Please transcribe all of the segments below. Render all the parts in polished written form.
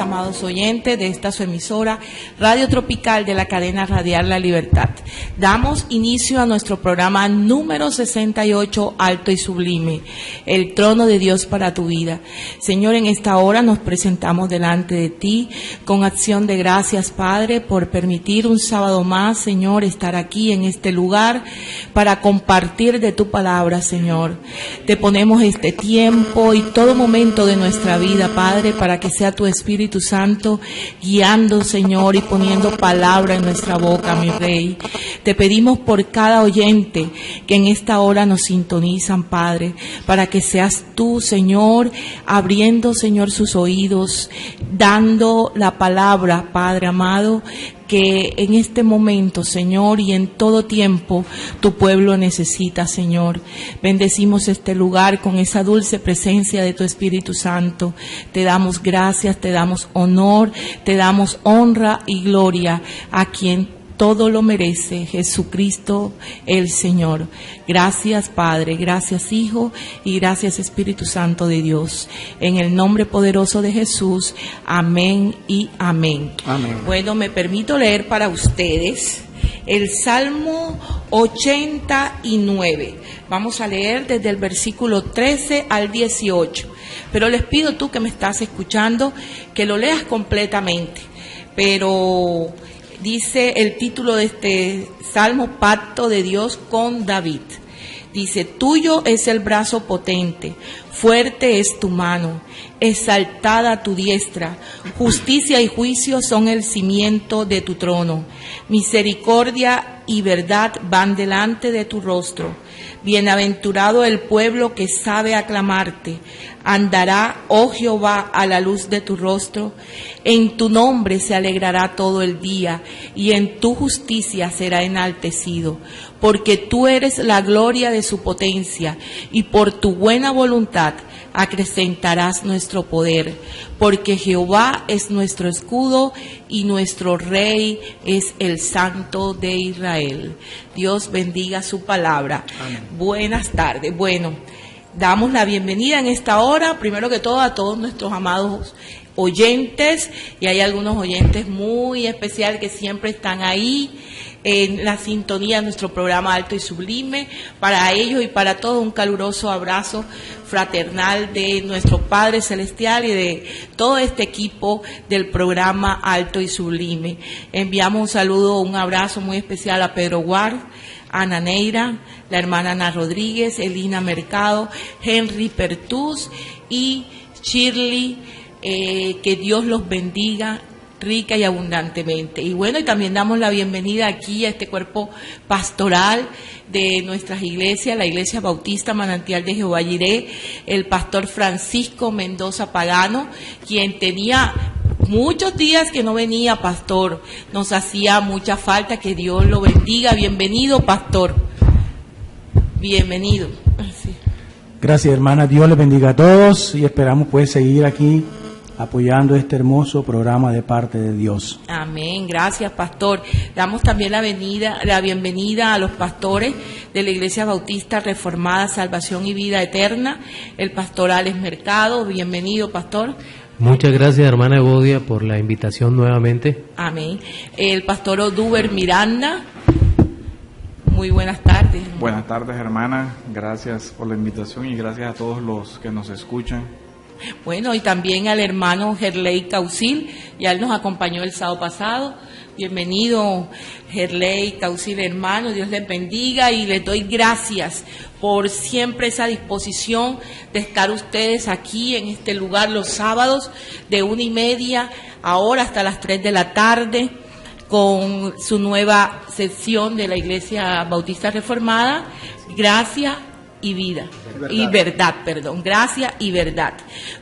amados oyentes de esta su emisora Radio Tropical de la cadena radial La Libertad. Damos inicio a nuestro programa número 68, Alto y Sublime, el trono de Dios para tu vida. Señor, en esta hora nos presentamos delante de ti con acción de gracias, Padre, por permitir un sábado más, Señor, estar aquí en este lugar para compartir de tu palabra, Señor. Te ponemos este tiempo y todo momento de nuestra vida, Padre, para que sea tu Espíritu Santo guiando, Señor, y poniendo palabra en nuestra boca, mi Rey. Te pedimos por cada oyente que en esta hora nos sintonizan, Padre, para que seas tú, Señor, abriendo, Señor, sus oídos, dando la palabra, Padre amado, que en este momento, Señor, y en todo tiempo, tu pueblo necesita, Señor. Bendecimos este lugar con esa dulce presencia de tu Espíritu Santo. Te damos gracias, te damos honor, te damos honra y gloria a quien todo lo merece, Jesucristo el Señor. Gracias, Padre, gracias, Hijo, y gracias, Espíritu Santo de Dios. En el nombre poderoso de Jesús, amén y amén. Amén. Bueno, me permito leer para ustedes el Salmo 89. Vamos a leer desde el versículo 13 al 18. Pero les pido tú que me estás escuchando, que lo leas completamente. Pero dice el título de este Salmo, Pacto de Dios con David. Dice, tuyo es el brazo potente, fuerte es tu mano, exaltada tu diestra, justicia y juicio son el cimiento de tu trono, misericordia y verdad van delante de tu rostro. Bienaventurado el pueblo que sabe aclamarte, andará, oh Jehová, a la luz de tu rostro. En tu nombre se alegrará todo el día, y en tu justicia será enaltecido. Porque tú eres la gloria de su potencia, y por tu buena voluntad acrecentarás nuestro poder. Porque Jehová es nuestro escudo, y nuestro Rey es el Santo de Israel. Dios bendiga su palabra. Amén. Buenas tardes. Bueno, damos la bienvenida en esta hora, primero que todo, a todos nuestros amados oyentes, y hay algunos oyentes muy especiales que siempre están ahí en la sintonía de nuestro programa Alto y Sublime. Para ellos y para todos un caluroso abrazo fraternal de nuestro Padre Celestial y de todo este equipo del programa Alto y Sublime. Enviamos un saludo, un abrazo muy especial a Pedro Guard, a Ana Neira, la hermana Ana Rodríguez, Elina Mercado, Henry Pertús y Shirley. Que Dios los bendiga rica y abundantemente. Y bueno, y también damos la bienvenida aquí a este cuerpo pastoral de nuestras iglesias, la Iglesia Bautista Manantial de Jehová Jireh, el pastor Francisco Mendoza Pagano, quien tenía muchos días que no venía, pastor, nos hacía mucha falta. Que Dios lo bendiga. Bienvenido, pastor. Bienvenido. Sí. Gracias, hermana. Dios les bendiga a todos y esperamos pues seguir aquí apoyando este hermoso programa de parte de Dios. Amén. Gracias, pastor. Damos también la bienvenida a los pastores de la Iglesia Bautista Reformada Salvación y Vida Eterna, el pastor Alex Mercado. Bienvenido, pastor. Muchas gracias, hermana Evodia, por la invitación nuevamente. Amén. El pastor Oduber Miranda. Muy buenas tardes. Buenas tardes, hermana. Gracias por la invitación y gracias a todos los que nos escuchan. Bueno, y también al hermano Gerley Caucil, ya él nos acompañó el sábado pasado. Bienvenido, Gerley Caucil, hermano. Dios les bendiga y les doy gracias por siempre esa disposición de estar ustedes aquí en este lugar los sábados de 1:30 ahora hasta las 3 de la tarde con su nueva sección de la Iglesia Bautista Reformada, Gracia y Vida. Y verdad, perdón, gracia y verdad.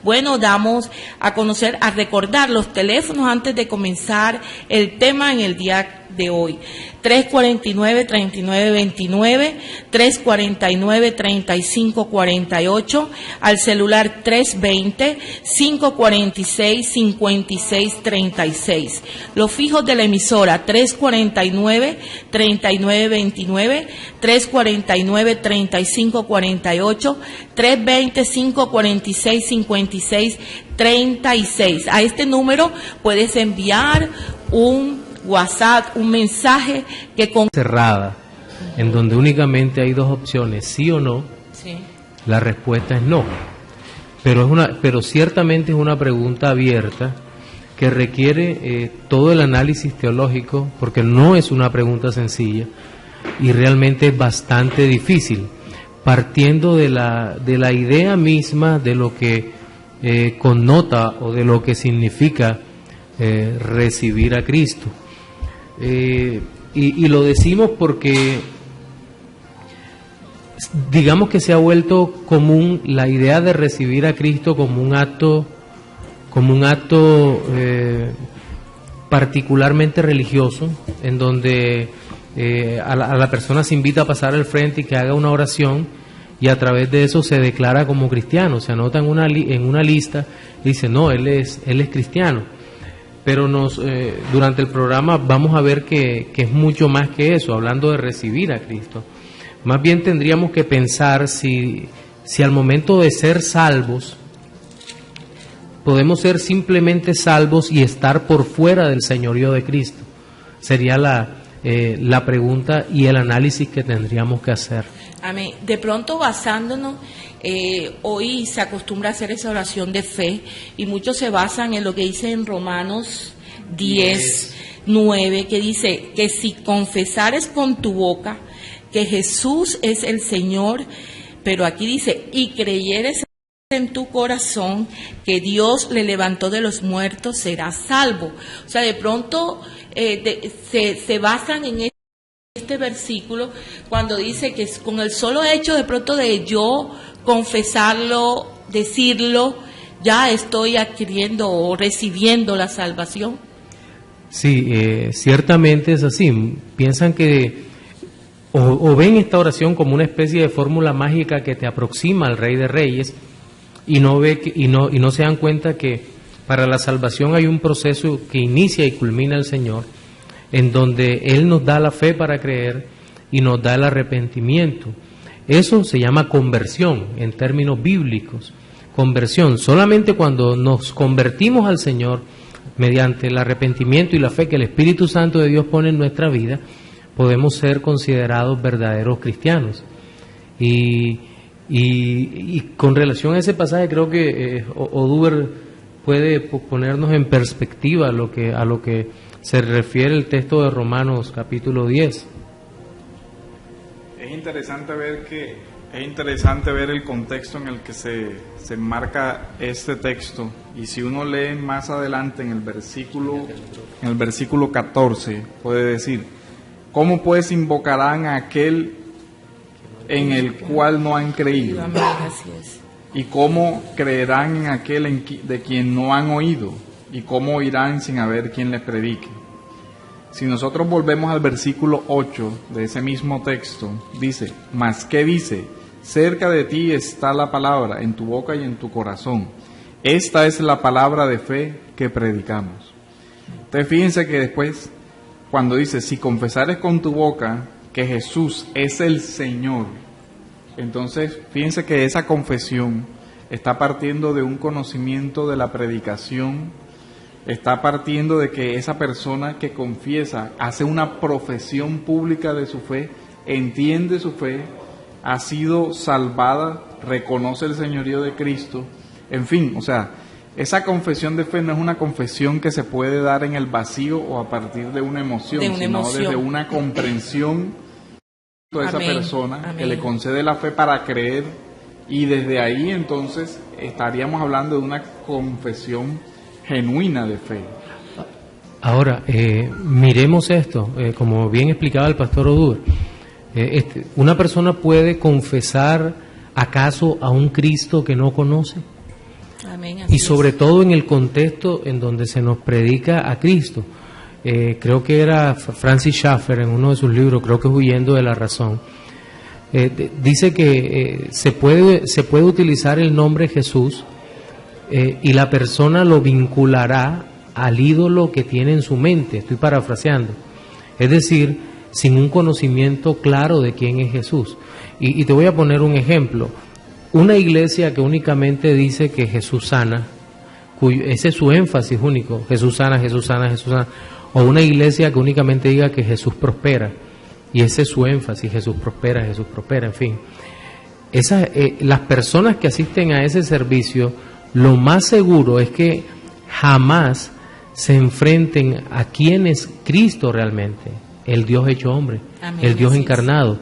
Bueno, damos a conocer, a recordar los teléfonos antes de comenzar el tema en el día de hoy. 349-3929, 349-3548, al celular 320-546-5636. Los fijos de la emisora 349-3929, 349-3548, 320-546-5636. A este número puedes enviar un WhatsApp, un mensaje que con cerrada, en donde únicamente hay dos opciones, sí o no. Sí. La respuesta es no. Pero ciertamente es una pregunta abierta que requiere todo el análisis teológico, porque no es una pregunta sencilla y realmente es bastante difícil, partiendo de la idea misma de lo que connota o de lo que significa recibir a Cristo. Y lo decimos porque digamos que se ha vuelto común la idea de recibir a Cristo como un acto particularmente religioso, en donde a la persona se invita a pasar al frente y que haga una oración, y a través de eso se declara como cristiano, se anota en una lista, dice no, él es cristiano. Pero durante el programa vamos a ver que es mucho más que eso, hablando de recibir a Cristo. Más bien tendríamos que pensar si al momento de ser salvos, podemos ser simplemente salvos y estar por fuera del señorío de Cristo. Sería la pregunta y el análisis que tendríamos que hacer. Amén. De pronto, basándonos, hoy se acostumbra a hacer esa oración de fe y muchos se basan en lo que dice en Romanos 10:9, que dice que si confesares con tu boca que Jesús es el Señor, pero aquí dice, y creyeres en tu corazón que Dios le levantó de los muertos, serás salvo. O sea, de pronto se basan en este versículo cuando dice que con el solo hecho de pronto de yo confesarlo, decirlo, ya estoy adquiriendo o recibiendo la salvación. Sí, ciertamente es así. Piensan que o ven esta oración como una especie de fórmula mágica que te aproxima al Rey de Reyes y no se dan cuenta que para la salvación hay un proceso que inicia y culmina el Señor, en donde Él nos da la fe para creer y nos da el arrepentimiento. Eso se llama conversión en términos bíblicos. Conversión, solamente cuando nos convertimos al Señor mediante el arrepentimiento y la fe que el Espíritu Santo de Dios pone en nuestra vida, podemos ser considerados verdaderos cristianos. Y con relación a ese pasaje, creo que Oduber puede ponernos en perspectiva a lo que se refiere el texto de Romanos capítulo 10. Es interesante ver el contexto en el que se enmarca este texto, y si uno lee más adelante en el versículo 14, puede decir: ¿cómo pues invocarán a aquel en el cual no han creído? ¿Y cómo creerán en aquel de quien no han oído? ¿Y cómo oirán sin haber quien les predique? Si nosotros volvemos al versículo 8 de ese mismo texto, dice: ¿mas qué dice? Cerca de ti está la palabra, en tu boca y en tu corazón. Esta es la palabra de fe que predicamos. Entonces fíjense que después, cuando dice, si confesares con tu boca que Jesús es el Señor, entonces fíjense que esa confesión está partiendo de un conocimiento de la predicación, está partiendo de que esa persona que confiesa hace una profesión pública de su fe, entiende su fe, ha sido salvada, reconoce el señorío de Cristo, en fin, o sea, esa confesión de fe no es una confesión que se puede dar en el vacío o a partir de una emoción, sino desde una comprensión de esa persona que le concede la fe para creer, y desde ahí entonces estaríamos hablando de una confesión genuina de fe. Ahora, miremos esto, como bien explicaba el pastor Odur. ¿Una persona puede confesar acaso a un Cristo que no conoce? Amén, y sobre todo en el contexto en donde se nos predica a Cristo. creo que era Francis Schaeffer en uno de sus libros, creo que es Huyendo de la Razón, dice que se puede utilizar el nombre Jesús y la persona lo vinculará al ídolo que tiene en su mente, estoy parafraseando, es decir, sin un conocimiento claro de quién es Jesús. Y te voy a poner un ejemplo. Una iglesia que únicamente dice que Jesús sana, ese es su énfasis único, Jesús sana, Jesús sana, Jesús sana, o una iglesia que únicamente diga que Jesús prospera, y ese es su énfasis, Jesús prospera, en fin. Las personas que asisten a ese servicio, lo más seguro es que jamás se enfrenten a quién es Cristo realmente, el Dios hecho hombre, amén, el Dios encarnado,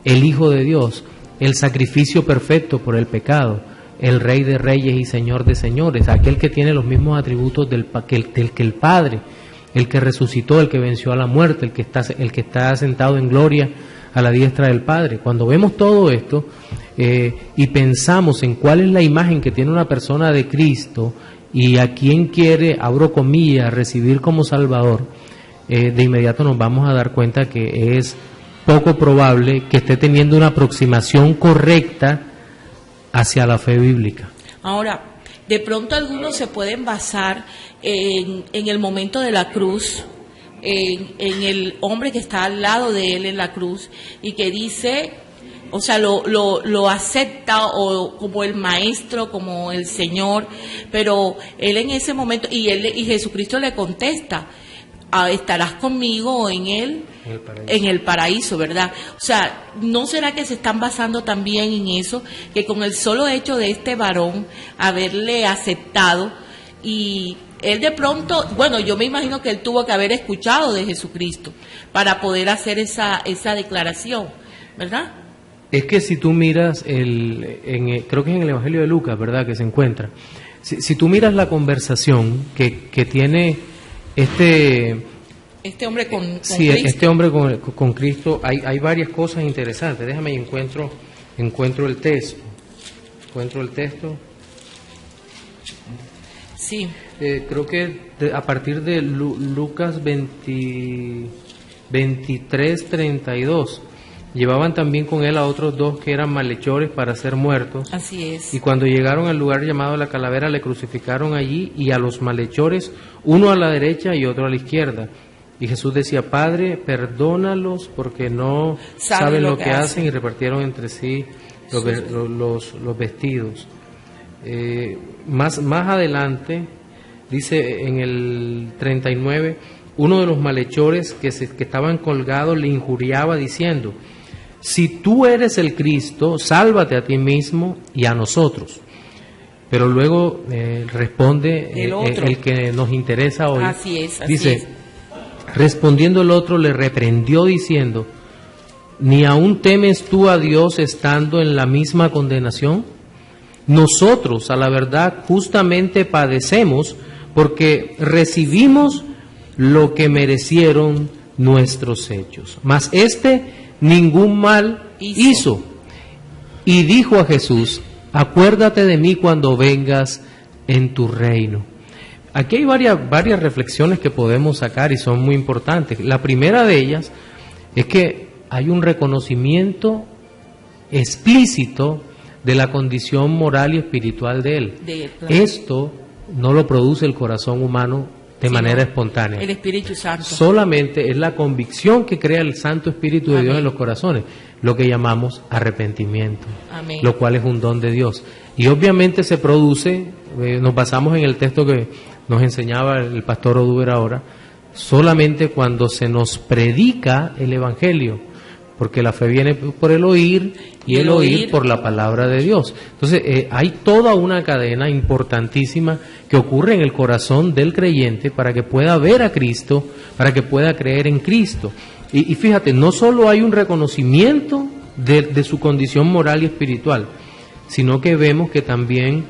el Hijo de Dios, el sacrificio perfecto por el pecado, el Rey de Reyes y Señor de Señores, aquel que tiene los mismos atributos del que el Padre, el que resucitó, el que venció a la muerte, el que está sentado en gloria a la diestra del Padre. Cuando vemos todo esto y pensamos en cuál es la imagen que tiene una persona de Cristo y a quien quiere, abro comillas, recibir como Salvador, de inmediato nos vamos a dar cuenta que es poco probable que esté teniendo una aproximación correcta hacia la fe bíblica. Ahora, de pronto algunos se pueden basar en el momento de la cruz, en el hombre que está al lado de él en la cruz y que dice, o sea, lo acepta o como el maestro, como el Señor, pero él en ese momento, y Jesucristo le contesta, estarás conmigo en el paraíso, ¿verdad? O sea, ¿no será que se están basando también en eso? Que con el solo hecho de este varón haberle aceptado y él de pronto, bueno, yo me imagino que él tuvo que haber escuchado de Jesucristo para poder hacer esa declaración, ¿verdad? Es que si tú miras, creo que es en el Evangelio de Lucas, ¿verdad?, que se encuentra. Si tú miras la conversación que tiene este hombre con Cristo. Este hombre con Cristo, hay varias cosas interesantes. Déjame y encuentro el texto. Encuentro el texto. Sí. Creo que a partir de Lucas 23:32. Llevaban también con él a otros dos que eran malhechores para ser muertos. Así es. Y cuando llegaron al lugar llamado La Calavera, le crucificaron allí y a los malhechores, uno a la derecha y otro a la izquierda. Y Jesús decía, Padre, perdónalos porque no saben lo que hacen, y repartieron entre sí los vestidos. Más adelante, dice en el 39, uno de los malhechores que estaban colgados le injuriaba diciendo, si tú eres el Cristo, sálvate a ti mismo y a nosotros. Pero luego responde el que nos interesa hoy. Así es. Dice, respondiendo el otro le reprendió diciendo, ¿ni aún temes tú a Dios estando en la misma condenación? Nosotros, a la verdad, justamente padecemos porque recibimos lo que merecieron nuestros hechos. Mas ningún mal hizo. Y dijo a Jesús, acuérdate de mí cuando vengas en tu reino. Aquí hay varias reflexiones que podemos sacar y son muy importantes. La primera de ellas es que hay un reconocimiento explícito de la condición moral y espiritual de él. Claro. Esto no lo produce el corazón humano de manera espontánea. El Espíritu Santo. Solamente es la convicción que crea el Santo Espíritu de Dios en los corazones, lo que llamamos arrepentimiento. Amén. Lo cual es un don de Dios. Y obviamente se produce, nos basamos en el texto que nos enseñaba el pastor Oduber ahora, solamente cuando se nos predica el Evangelio, porque la fe viene por el oír y el oír por la palabra de Dios. Entonces hay toda una cadena importantísima que ocurre en el corazón del creyente para que pueda ver a Cristo, para que pueda creer en Cristo. Y fíjate, no solo hay un reconocimiento de su condición moral y espiritual, sino que vemos que también,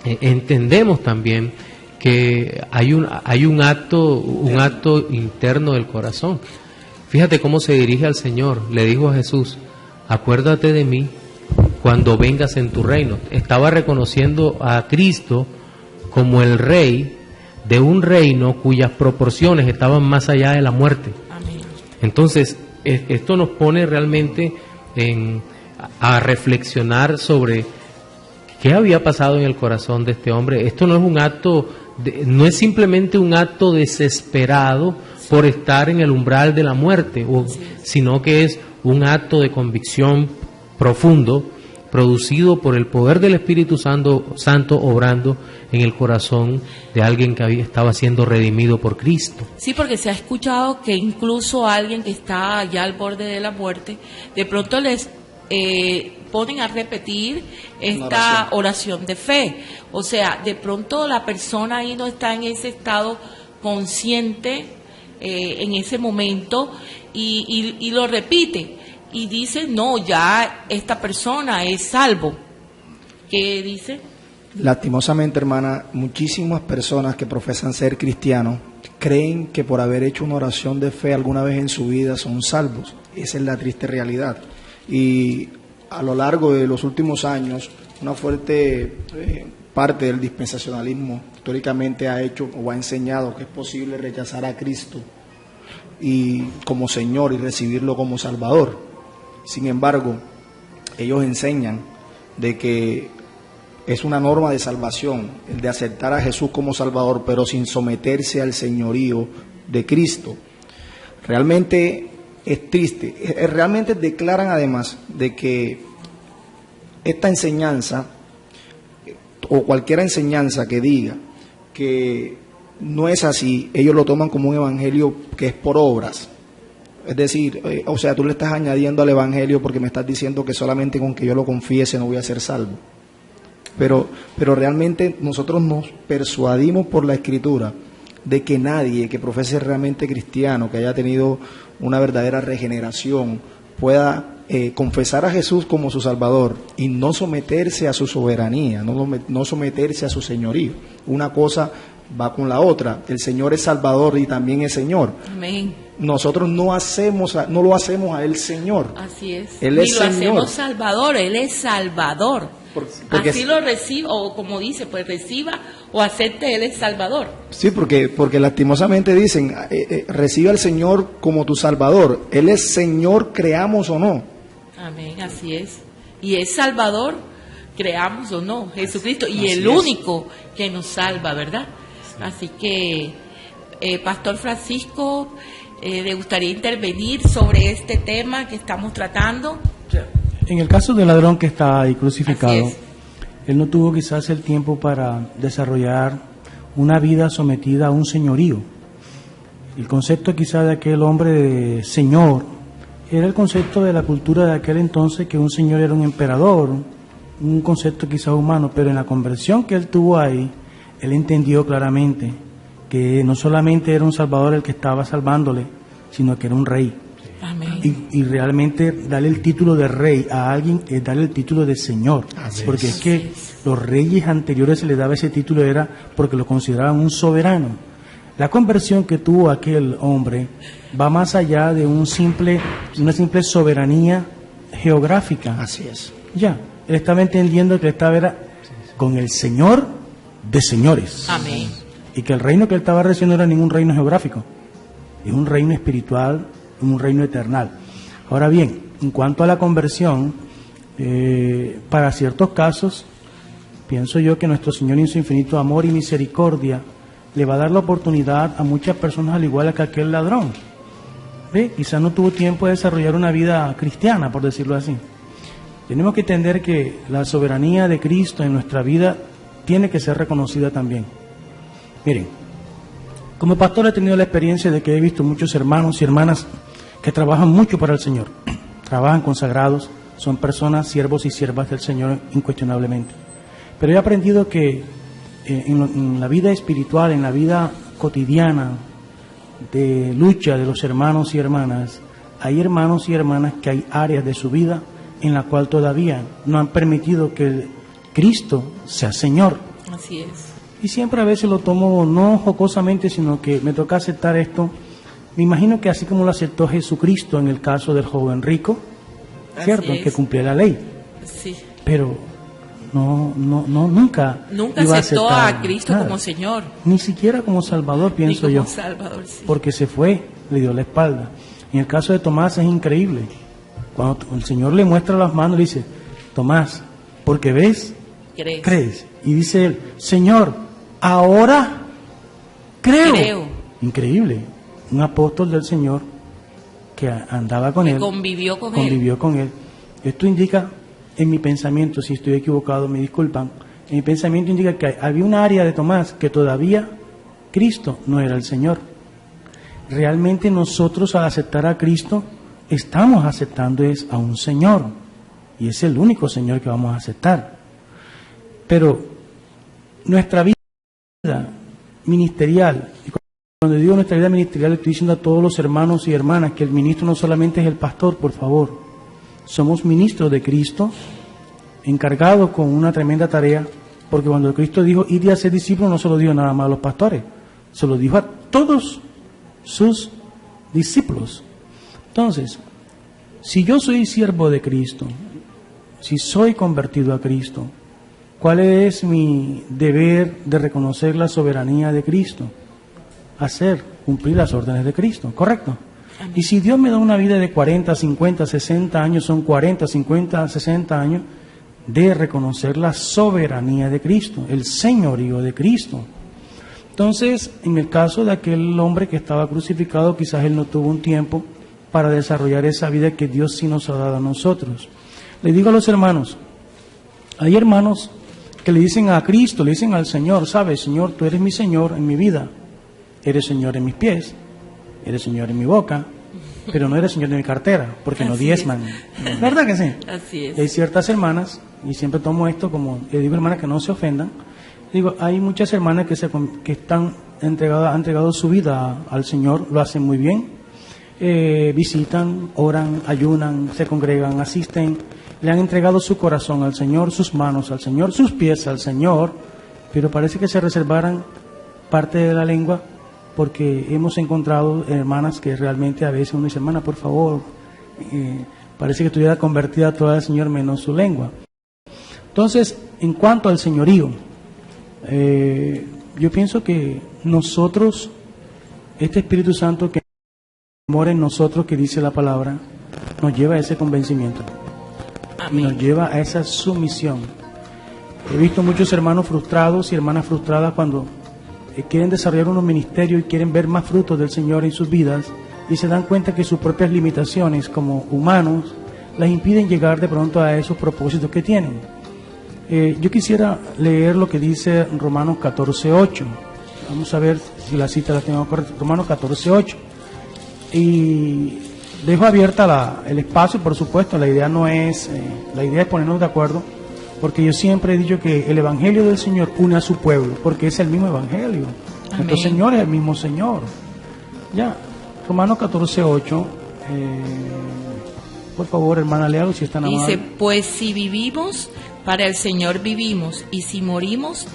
entendemos también que hay un acto interno del corazón. Fíjate cómo se dirige al Señor. Le dijo a Jesús, acuérdate de mí cuando vengas en tu reino. Estaba reconociendo a Cristo como el Rey de un reino cuyas proporciones estaban más allá de la muerte. Amén. Entonces, esto nos pone realmente a reflexionar sobre qué había pasado en el corazón de este hombre. Esto no es un acto, no es simplemente un acto desesperado por estar en el umbral de la muerte, sino que es un acto de convicción profundo, producido por el poder del Espíritu Santo obrando en el corazón de alguien que estaba siendo redimido por Cristo. Sí, porque se ha escuchado que incluso alguien que está ya al borde de la muerte, de pronto les ponen a repetir esta oración de fe. O sea, de pronto la persona ahí no está en ese estado consciente en ese momento y lo repite y dice, no, ya esta persona es salvo. ¿Qué dice? Lastimosamente, hermana, muchísimas personas que profesan ser cristianos creen que por haber hecho una oración de fe alguna vez en su vida son salvos. Esa es la triste realidad. Y a lo largo de los últimos años, una fuerte parte del dispensacionalismo históricamente ha hecho o ha enseñado que es posible rechazar a Cristo y como Señor y recibirlo como Salvador. Sin embargo, ellos enseñan de que es una norma de salvación el de aceptar a Jesús como Salvador, pero sin someterse al señorío de Cristo. Realmente es triste. Realmente declaran además de que esta enseñanza o cualquier enseñanza que diga que no es así, ellos lo toman como un evangelio que es por obras. Es decir, o sea, tú le estás añadiendo al evangelio porque me estás diciendo que solamente con que yo lo confiese no voy a ser salvo. Pero realmente nosotros nos persuadimos por la Escritura de que nadie que profese realmente cristiano, que haya tenido una verdadera regeneración, pueda confesar a Jesús como su Salvador y no someterse a su soberanía, no someterse a su señorío. Una cosa va con la otra. El Señor es Salvador y también es Señor. Amén. Nosotros no lo hacemos a Él Señor. Así es. Él es Señor. Señor. Hacemos Salvador, Él es Salvador. Porque así lo reciba, o como dice, pues reciba o acepte, Él es Salvador. Sí, porque lastimosamente dicen, recibe al Señor como tu Salvador. Él es Señor, creamos o no. Amén, así es. Y es Salvador, creamos o no, Jesucristo, y así el es. único que nos salva, ¿verdad? Sí. Así que, Pastor Francisco, ¿le gustaría intervenir sobre este tema que estamos tratando? En el caso del ladrón que está ahí crucificado, él no tuvo quizás el tiempo para desarrollar una vida sometida a un señorío. El concepto quizás de aquel hombre de señor era el concepto de la cultura de aquel entonces, que un señor era un emperador, un concepto quizás humano, pero en la conversión que él tuvo ahí, él entendió claramente que no solamente era un salvador el que estaba salvándole, sino que era un rey. Amén. Y realmente darle el título de rey a alguien es darle el título de señor. Amén. Porque es que los reyes anteriores se les daba ese título era porque lo consideraban un soberano. La conversión que tuvo aquel hombre va más allá de una simple soberanía geográfica. Así es. Ya, él estaba entendiendo que estaba era con el Señor de señores. Amén. Y que el reino que él estaba recibiendo no era ningún reino geográfico, es un reino espiritual, un reino eternal. Ahora bien, en cuanto a la conversión, para ciertos casos, pienso yo que nuestro Señor en su infinito amor y misericordia le va a dar la oportunidad a muchas personas al igual que aquel ladrón. ¿Ve? Quizás no tuvo tiempo de desarrollar una vida cristiana, por decirlo así. Tenemos que entender que la soberanía de Cristo en nuestra vida tiene que ser reconocida también. Miren, como pastor he tenido la experiencia de que he visto muchos hermanos y hermanas que trabajan mucho para el Señor, trabajan consagrados, son personas, siervos y siervas del Señor incuestionablemente. Pero he aprendido que en la vida espiritual, en la vida cotidiana de lucha de los hermanos y hermanas, hay hermanos y hermanas que hay áreas de su vida en la cual todavía no han permitido que Cristo sea Señor. Así es. Y siempre a veces lo tomo no jocosamente, sino que me toca aceptar esto. Me imagino que así como lo aceptó Jesucristo en el caso del joven rico, ¿cierto? Que cumplía la ley. Sí. Pero nunca iba aceptó a Cristo nada, como Señor. Ni siquiera como Salvador, pienso yo. Salvador, sí. Porque se fue, le dio la espalda. En el caso de Tomás es increíble. Cuando el Señor le muestra las manos, le dice, Tomás, porque ves, crees. Y dice él, Señor, ahora creo. Increíble. Un apóstol del Señor que andaba con él. Convivió con él. Esto indica, en mi pensamiento, si estoy equivocado, me disculpan, en mi pensamiento indica que había un área de Tomás que todavía Cristo no era el Señor. Realmente nosotros al aceptar a Cristo, estamos aceptando a un Señor. Y es el único Señor que vamos a aceptar. Pero nuestra vida ministerial, y cuando digo nuestra vida ministerial, estoy diciendo a todos los hermanos y hermanas que el ministro no solamente es el pastor, por favor. Somos ministros de Cristo, encargados con una tremenda tarea, porque cuando Cristo dijo, id y hacer discípulos, no se lo dijo nada más a los pastores, se lo dijo a todos sus discípulos. Entonces, si yo soy siervo de Cristo, si soy convertido a Cristo, ¿cuál es mi deber de reconocer la soberanía de Cristo? Cumplir las órdenes de Cristo, ¿correcto? Amén. Y si Dios me da una vida de 40, 50, 60 años, son 40, 50, 60 años de reconocer la soberanía de Cristo, el señorío de Cristo. Entonces, en el caso de aquel hombre que estaba crucificado, quizás él no tuvo un tiempo para desarrollar esa vida que Dios sí nos ha dado a nosotros. Le digo a los hermanos, hay hermanos que le dicen a Cristo, le dicen al Señor, ¿sabes, Señor, tú eres mi Señor en mi vida, eres Señor en mis pies, eres Señor en mi boca, pero no eres Señor en mi cartera, porque no diezman. ¿Verdad que sí? Así es. Hay ciertas hermanas, y siempre tomo esto como, le digo hermanas que no se ofendan, digo, hay muchas hermanas que han entregado su vida al Señor, lo hacen muy bien, visitan, oran, ayunan, se congregan, asisten, le han entregado su corazón al Señor, sus manos al Señor, sus pies al Señor, pero parece que se reservaran parte de la lengua, porque hemos encontrado hermanas que realmente a veces uno dice, hermana, por favor, parece que estuviera convertida toda el Señor menos su lengua. Entonces, en cuanto al señorío, yo pienso que nosotros, este Espíritu Santo que mora en nosotros, que dice la palabra, nos lleva a ese convencimiento. Amén. Y nos lleva a esa sumisión. He visto muchos hermanos frustrados y hermanas frustradas cuando quieren desarrollar unos ministerios y quieren ver más frutos del Señor en sus vidas y se dan cuenta que sus propias limitaciones como humanos las impiden llegar de pronto a esos propósitos que tienen. Yo quisiera leer lo que dice Romanos 14:8. Vamos a ver si la cita la tengo correcta. Romanos 14:8. Y dejo abierta el espacio, por supuesto. La idea es ponernos de acuerdo, porque yo siempre he dicho que el Evangelio del Señor une a su pueblo, porque es el mismo Evangelio. Amén. Nuestro Señor es el mismo Señor. Ya, Romanos 14:8. Por favor, hermana, léalo si están amables. Dice, pues si vivimos, para el Señor vivimos, y si morimos,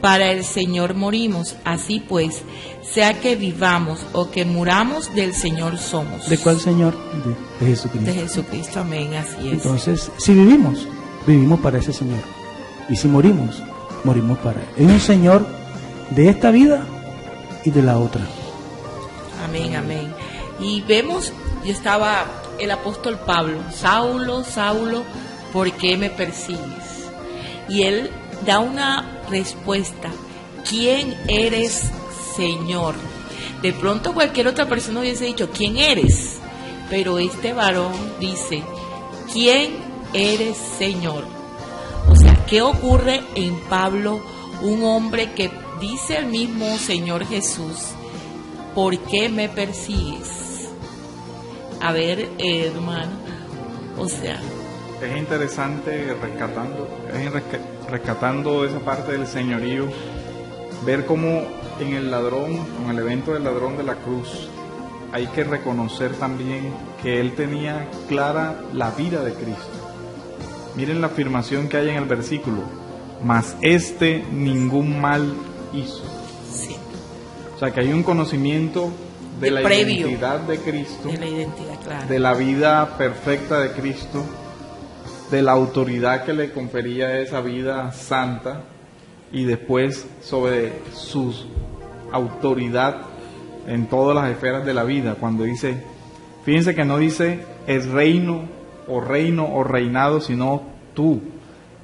para el Señor morimos. Así pues, sea que vivamos o que muramos, del Señor somos. ¿De cuál Señor? De Jesucristo. De Jesucristo, amén, así es. Entonces, si vivimos para ese Señor. Y si morimos para Él. Es un Señor de esta vida y de la otra. Amén, amén. Y vemos, el apóstol Pablo, Saulo, Saulo, ¿por qué me persigues? Y él da una respuesta, ¿quién eres, Señor? De pronto cualquier otra persona hubiese dicho, ¿quién eres? Pero este varón dice, ¿quién eres, Señor? O sea, ¿qué ocurre en Pablo, un hombre que dice el mismo Señor Jesús, ¿por qué me persigues? A ver, hermano, o sea... Es interesante rescatando esa parte del señorío, ver cómo en el ladrón, con el evento del ladrón de la cruz, hay que reconocer también que él tenía clara la vida de Cristo. Miren la afirmación que hay en el versículo, mas ningún mal hizo. Sí. O sea que hay un conocimiento de la identidad de Cristo, de la identidad, claro, de la vida perfecta de Cristo, de la autoridad que le confería esa vida santa y después sobre su autoridad en todas las esferas de la vida. Cuando dice, fíjense que no dice el reino o reinado, sino tú.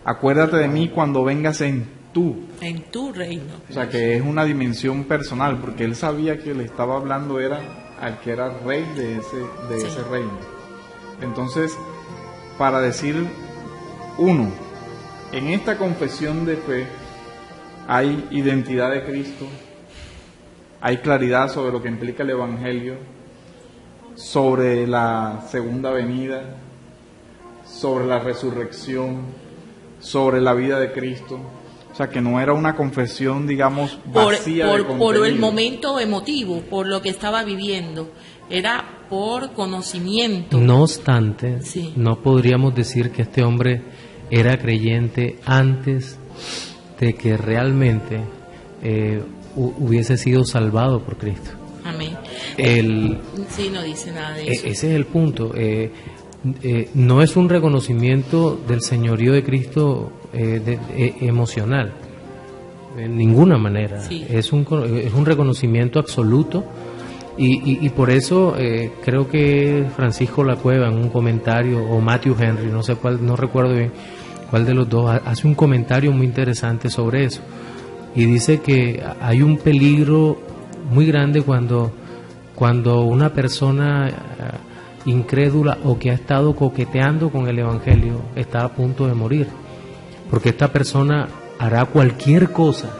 Acuérdate de mí cuando vengas en tu reino. O sea, que es una dimensión personal, porque él sabía que le estaba hablando era al que era rey de ese reino. Entonces, para decir, uno, en esta confesión de fe hay identidad de Cristo, hay claridad sobre lo que implica el Evangelio, sobre la segunda venida, sobre la resurrección, sobre la vida de Cristo. O sea, que no era una confesión, digamos, vacía de contenido. Por el momento emotivo, por lo que estaba viviendo, era por conocimiento. No obstante, no podríamos decir que este hombre era creyente antes de que realmente hubiese sido salvado por Cristo. Amén. Sí, no dice nada de eso. Ese es el punto. No es un reconocimiento del señorío de Cristo emocional, en ninguna manera. Sí. Es un reconocimiento absoluto y por eso creo que Francisco Lacueva en un comentario, o Matthew Henry, no sé cuál, no recuerdo bien cuál de los dos, hace un comentario muy interesante sobre eso y dice que hay un peligro muy grande cuando una persona incrédula o que ha estado coqueteando con el Evangelio está a punto de morir, porque esta persona hará cualquier cosa,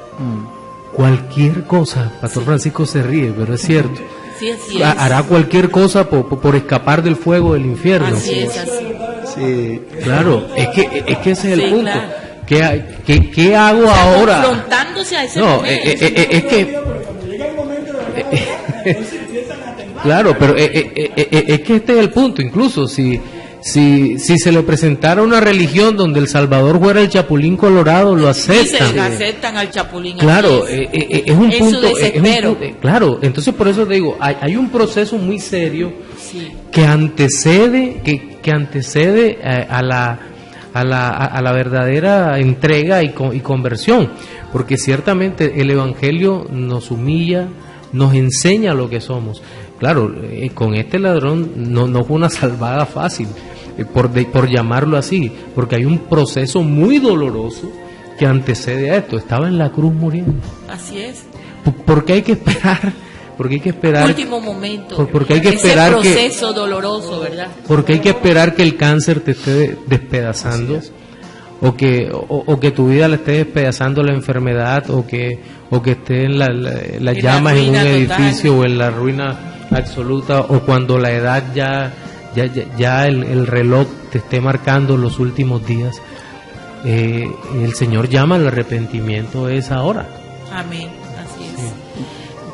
Pastor Francisco se ríe, pero es cierto, hará cualquier cosa por escapar del fuego del infierno. Así es, así. Sí. Claro, es que ese es el punto. Claro. ¿Qué hago ahora? Confrontándose a ese momento. Es que claro, pero es que este es el punto. Incluso si se le presentara una religión donde el Salvador fuera el Chapulín Colorado, lo aceptan. Sí, aceptan al Chapulín. Claro, es un punto. Claro, entonces por eso te digo, hay un proceso muy serio que antecede a la verdadera entrega y conversión, porque ciertamente el Evangelio nos humilla, nos enseña lo que somos. Claro, con este ladrón no fue una salvada fácil, por llamarlo así, porque hay un proceso muy doloroso que antecede a esto. Estaba en la cruz muriendo. Así es. ¿Por qué hay que esperar? Último momento. Porque hay que esperar ese proceso doloroso, ¿verdad? Porque hay que esperar que el cáncer te esté despedazando, o que tu vida le esté despedazando la enfermedad, o que esté en las llamas en un edificio total, o en la ruina absoluta, o cuando la edad ya el reloj te esté marcando los últimos días. El Señor llama al arrepentimiento, es ahora. Amén, así es. Sí.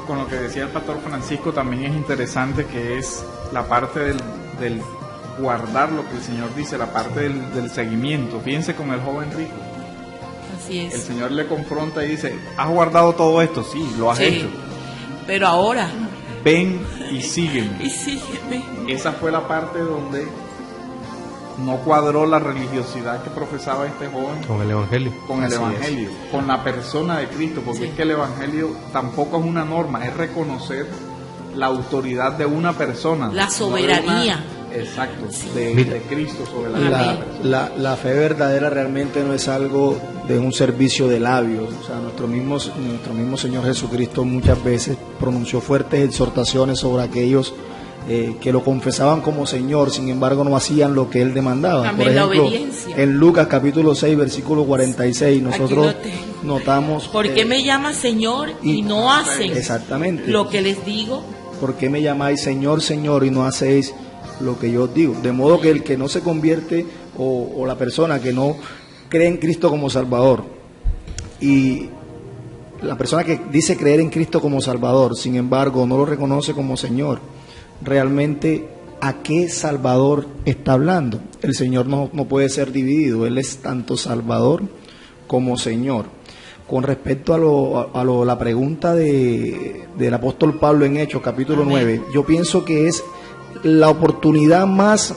Con lo que decía el pastor Francisco también es interesante, que es la parte del guardar lo que el Señor dice, la parte del seguimiento. Fíjense con el joven rico. Así es. El Señor le confronta y dice, ¿has guardado todo esto? Sí, lo has hecho. Pero ahora ven y sígueme. Y sígueme. Esa fue la parte donde no cuadró la religiosidad que profesaba este joven con el Evangelio. Con el Evangelio, con la persona de Cristo, porque es que el Evangelio tampoco es una norma, es reconocer la autoridad de una persona. La soberanía. Exacto, de Cristo sobre la persona. La fe verdadera realmente no es algo de un servicio de labios. O sea, nuestro mismo Señor Jesucristo muchas veces pronunció fuertes exhortaciones sobre aquellos que lo confesaban como Señor, sin embargo no hacían lo que Él demandaba. También por ejemplo, en Lucas capítulo 6, versículo 46, nosotros notamos... ¿Por qué me llamas Señor y no hacen lo que les digo? ¿Por qué me llamáis Señor, Señor y no hacéis lo que yo os digo? De modo que el que no se convierte, o la persona que no cree en Cristo como Salvador, y la persona que dice creer en Cristo como Salvador, sin embargo no lo reconoce como Señor, realmente ¿a qué Salvador está hablando? El Señor no puede ser dividido, Él es tanto Salvador como Señor. Con respecto a la pregunta del apóstol Pablo en Hechos capítulo 9, yo pienso que es la oportunidad más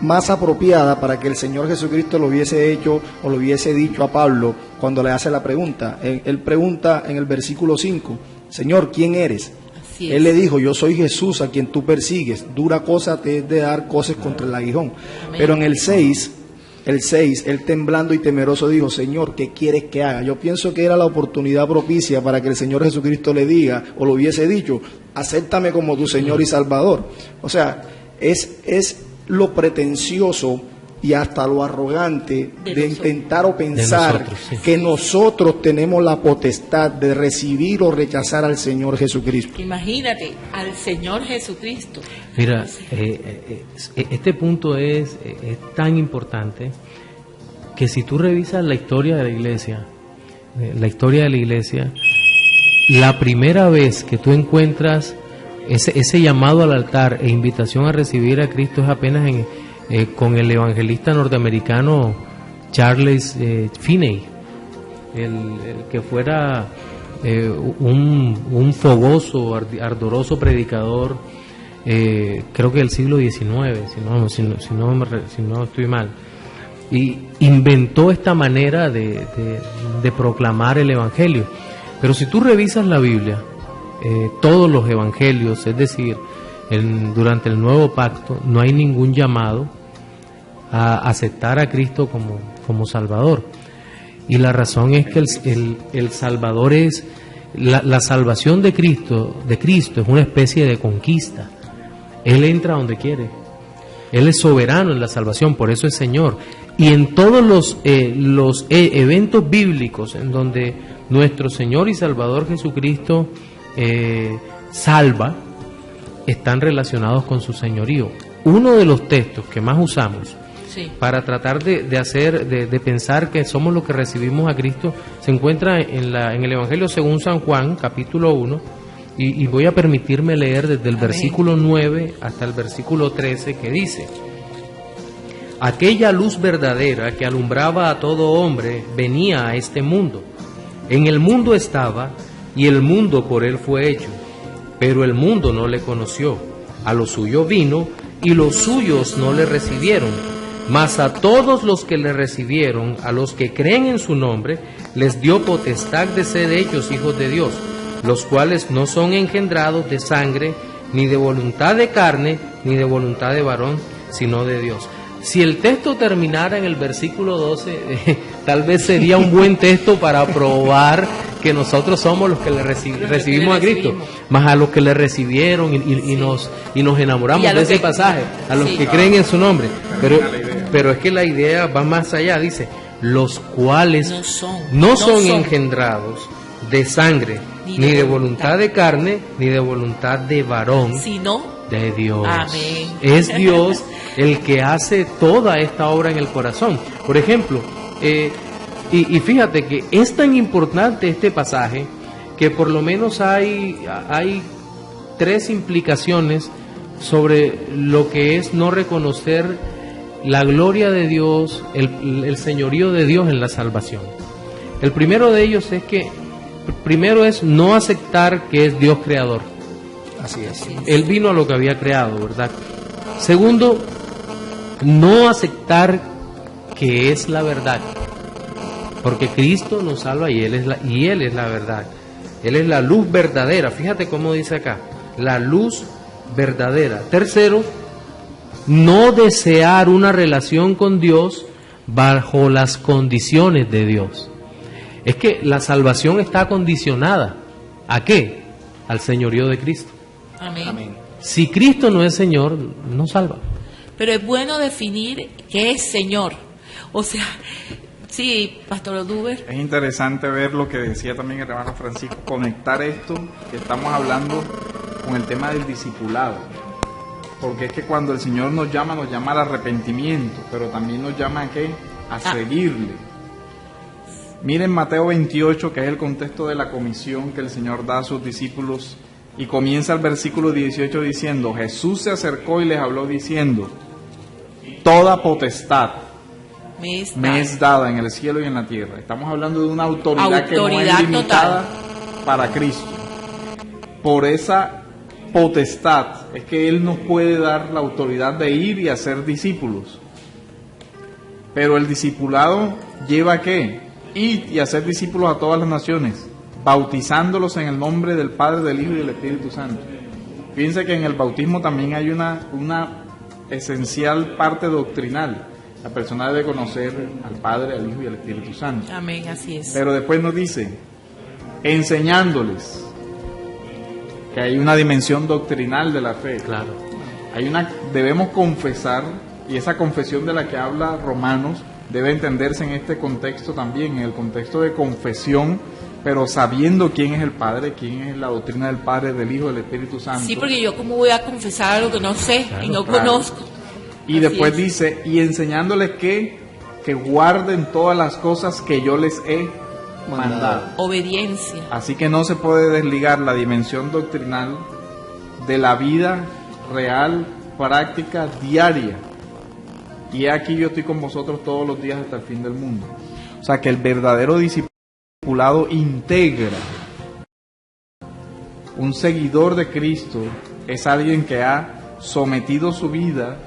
más apropiada para que el Señor Jesucristo lo hubiese hecho o lo hubiese dicho a Pablo cuando le hace la pregunta. Él pregunta en el versículo 5, Señor, ¿quién eres? Él le dijo, yo soy Jesús a quien tú persigues, dura cosa te es de dar cosas contra el aguijón. Amén. Pero en el 6, él temblando y temeroso dijo, Señor, ¿qué quieres que haga? Yo pienso que era la oportunidad propicia para que el Señor Jesucristo le diga, o lo hubiese dicho, acéptame como tu Señor y Salvador. O sea, es lo pretencioso y hasta lo arrogante de intentar o pensar que nosotros tenemos la potestad de recibir o rechazar al Señor Jesucristo. Imagínate, al Señor Jesucristo. Mira, este punto es tan importante que si tú revisas la historia de la iglesia, la primera vez que tú encuentras ese llamado al altar e invitación a recibir a Cristo es apenas con el evangelista norteamericano Charles Finney, el que fuera un fogoso, ardoroso predicador, creo que del siglo XIX, si no estoy mal, y inventó esta manera de proclamar el evangelio. Pero si tú revisas la Biblia, todos los evangelios, es decir, durante el Nuevo Pacto, no hay ningún llamado a aceptar a Cristo como Salvador. Y la razón es que el Salvador es la salvación de Cristo es una especie de conquista. Él entra donde quiere. Él es soberano en la salvación, por eso es Señor. Y en todos los eventos bíblicos en donde nuestro Señor y Salvador Jesucristo salva, están relacionados con su señorío. Uno de los textos que más usamos para tratar de pensar que somos los que recibimos a Cristo se encuentra en el Evangelio según San Juan, capítulo 1, y voy a permitirme leer desde el versículo 9 hasta el versículo 13, que dice: aquella luz verdadera que alumbraba a todo hombre venía a este mundo. En el mundo estaba, y el mundo por él fue hecho, pero el mundo no le conoció. A lo suyo vino, y los suyos no le recibieron. Mas a todos los que le recibieron, a los que creen en su nombre, les dio potestad de ser hechos hijos de Dios, los cuales no son engendrados de sangre, ni de voluntad de carne, ni de voluntad de varón, sino de Dios. Si el texto terminara en el versículo 12, tal vez sería un buen texto para probar que nosotros somos los que le recibimos a Cristo, más a los que le recibieron y nos enamoramos de ese pasaje, a los que creen en su nombre. Pero es que la idea va más allá, dice, los cuales no son engendrados de sangre, ni de voluntad de carne, ni de voluntad de varón, sino de Dios. Amén. Es Dios el que hace toda esta obra en el corazón. Por ejemplo, y fíjate que es tan importante este pasaje que por lo menos hay 3 implicaciones sobre lo que es no reconocer la gloria de Dios, el señorío de Dios en la salvación. El primero de ellos es no aceptar que es Dios creador. Así es. Él vino a lo que había creado, ¿verdad? Segundo, no aceptar que es la verdad, porque Cristo nos salva y Él es la verdad. Él es la luz verdadera. Fíjate cómo dice acá, la luz verdadera. Tercero, no desear una relación con Dios bajo las condiciones de Dios. Es que la salvación está condicionada ¿a qué? Al señorío de Cristo. Amén. Si Cristo no es Señor, no salva. Pero es bueno definir qué es Señor. O sea, sí, Pastor Oduber. Es interesante ver lo que decía también el hermano Francisco, conectar esto que estamos hablando con el tema del discipulado. Porque es que cuando el Señor nos llama al arrepentimiento, pero también nos llama ¿a qué? A seguirle. Miren Mateo 28, que es el contexto de la comisión que el Señor da a sus discípulos, y comienza el versículo 18 diciendo: Jesús se acercó y les habló diciendo: toda potestad me es dada en el cielo y en la tierra. Estamos hablando de una autoridad que no es limitada para Cristo. Por esa potestad, es que Él nos puede dar la autoridad de ir y hacer discípulos. Pero el discipulado lleva ¿a qué? Ir y hacer discípulos a todas las naciones, bautizándolos en el nombre del Padre, del Hijo y del Espíritu Santo. Fíjense que en el bautismo también hay una esencial parte doctrinal. La persona debe conocer al Padre, al Hijo y al Espíritu Santo. Amén, así es. Pero después nos dice, enseñándoles, que hay una dimensión doctrinal de la fe. Claro. Debemos confesar, y esa confesión de la que habla Romanos debe entenderse en este contexto también, en el contexto de confesión, pero sabiendo quién es el Padre, quién es la doctrina del Padre, del Hijo, del Espíritu Santo. Sí, porque yo cómo voy a confesar algo que no sé y no conozco. Y después dice, y enseñándoles que guarden todas las cosas que yo les he mandado. Obediencia. Así que no se puede desligar la dimensión doctrinal de la vida real, práctica, diaria. Y aquí yo estoy con vosotros todos los días hasta el fin del mundo. O sea que el verdadero discipulado integra. Un seguidor de Cristo es alguien que ha sometido su vida